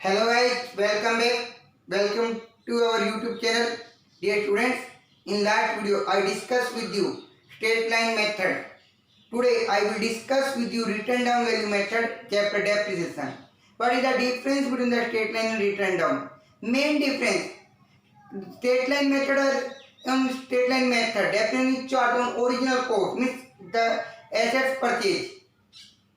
Hello guys, welcome back. Welcome to our YouTube channel. Dear students, in last video I discussed with you straight line method. Today I will discuss with you written down value method chapter depreciation. What is the difference between the straight line and written down? Main difference, straight line method definitely charge on original cost means the assets purchase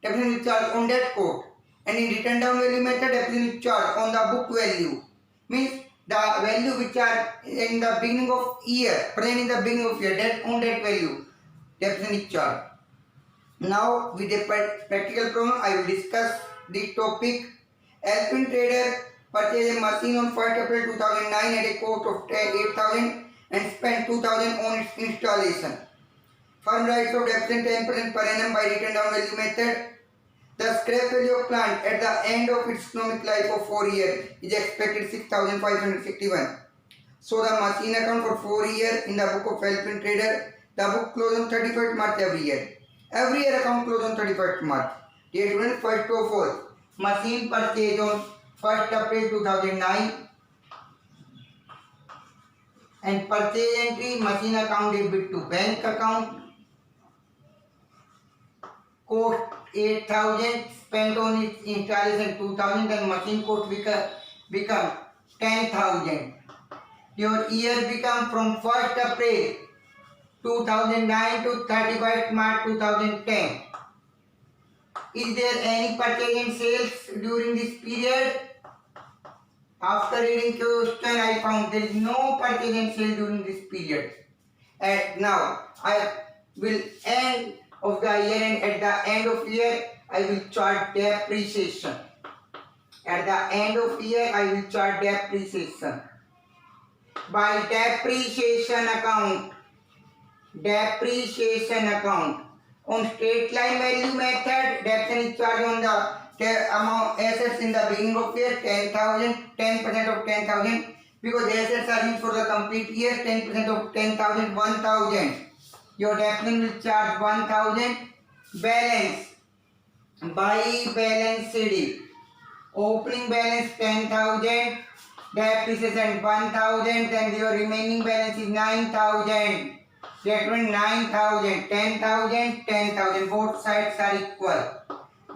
definitely charge on that quote, and in written down value method definitely charge on the book value means the value which are in the beginning of year present in the beginning of year that on that value definitely charge. Now with a practical problem I will discuss this topic. Alpine trader purchased a machine on 1st April 2009 at a cost of 8,000 and spent 2,000 on its installation. Firm writes of depreciation 10% per annum by written down value method. The scrap value of plant at the end of its economic life of 4 years is expected 6,561. So the machine account for 4 years in the book of Alpine Trader. The book closes on 31st March every year. Every year account closes on 31st March. Dear students, first of all, machine purchased on 1st April 2009 and purchase entry machine account debit to bank account. Cost 8,000, spent on its installation 2,000, then machine cost become 10,000. Your year become from 1st April 2009 to 31st March 2010. Is there any purchase and sales during this period? After reading question, I found there is no purchase and sale during this period. And now I will end of the year, and at the end of year I will chart depreciation. At the end of year I will chart depreciation. By depreciation account on straight line value method, depreciation is charged on the amount assets in the beginning of year 10,000, 10% of 10,000 because the assets are used for the complete year. 10% of 10,000, 1,000. Your depreciation will charge 1,000. Balance by balance sheet. Opening balance 10,000. Depreciation 1,000. Then your remaining balance is 9,000. That means 9,000, 10,000, 10,000. Both sides are equal.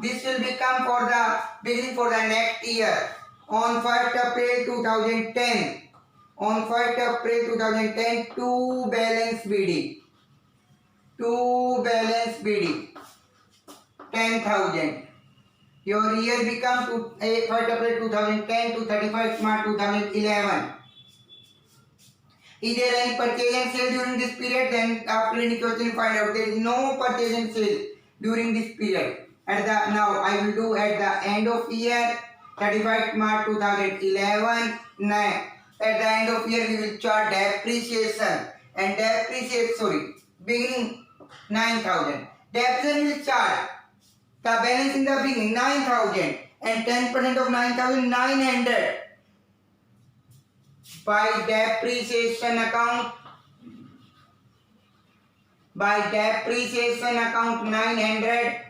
This will become for the beginning for the next year. On 1st April 2010. On 1st April 2010, two balance BD. 10,000. Your year becomes 1st April 2010 to 31st March 2011. Is there any purchase and sale during this period? Then after any question find out there is no purchase and sale during this period. Now I will do at the end of year 31st March 2011. At the end of year we will chart depreciation and beginning 9,000. Depreciation will chart the balance in the beginning 9,000 and 10% of 9,000 900. By depreciation account 900.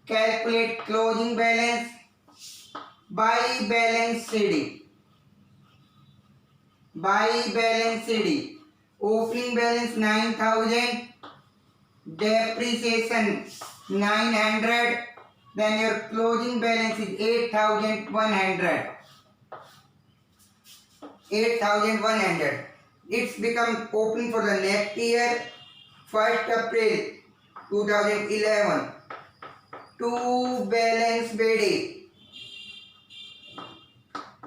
Calculate closing balance by balance sheet. Opening balance 9,000. Depreciation 900. Then your closing balance is 8,100. 8,100. It's become open for the next year 1st April 2011. Two balance BD.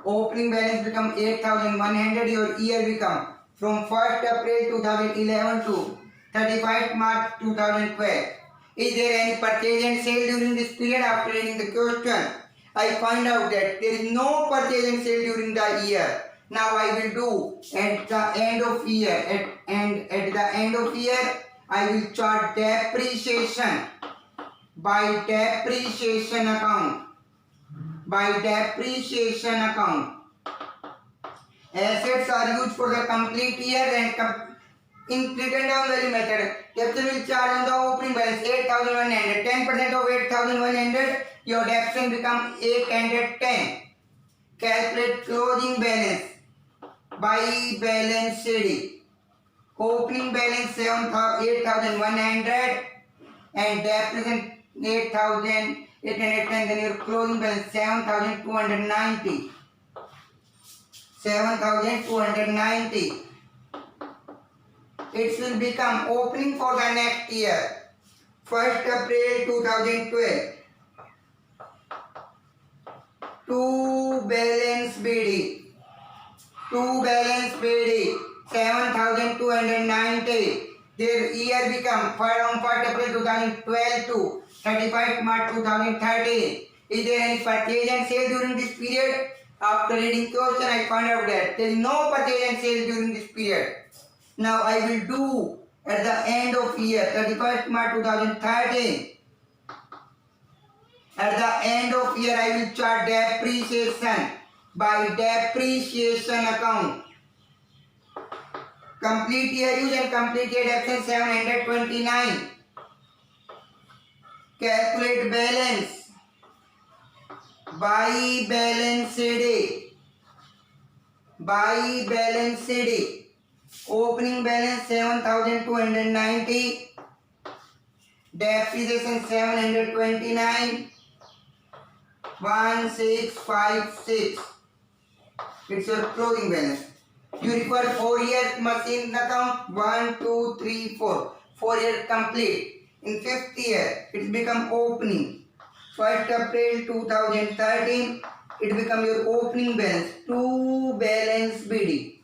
Opening balance become 8,100. Your year become from 1st April 2011 to 31st March 2012. Is there any purchase and sale during this period? After reading the question, I find out that there is no purchase and sale during the year. Now I will do at the end of year. At the end of year, I will chart depreciation by depreciation account. Assets are used for the complete year and in written down value method. Depreciation will charge on the opening balance 8,100. 10% of 8,100. Your depreciation become 810. Calculate closing balance by balance sheet. Opening balance 8,100 and depreciation 8,810. Then your closing balance 7,290. 7,290. It will become opening for the next year. 1st April 2012. Two balance BD. 7,290. Their year become from 1st April 2012 to 31st March 2013. Is there any purchase and sale during this period? After reading question, I found out that there is no purchase and sale during this period. Now I will do at the end of year 31st March 2013. At the end of year I will chart depreciation by depreciation account. Complete year use and complete year absence 729. Calculate balance by balance sheet. By balance sheet. Opening balance 7,290. Depreciation 729. 1656. It's your closing balance. You require 4 years machine account. 1, 2, 3, 4. 4 years complete. In 5th year, it become opening. 1st April 2013, it become your opening balance. 2 balance BD.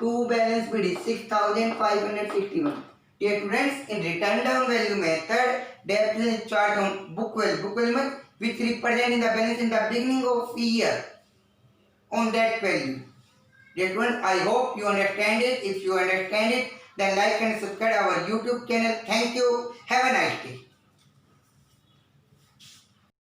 6,561. Dear students, in return down value method, depreciation chart on book value. Book value means which representing the balance in the beginning of year on that value. Dear students, I hope you understand it. If you understand it, then like and subscribe our YouTube channel. Thank you. Have a nice day.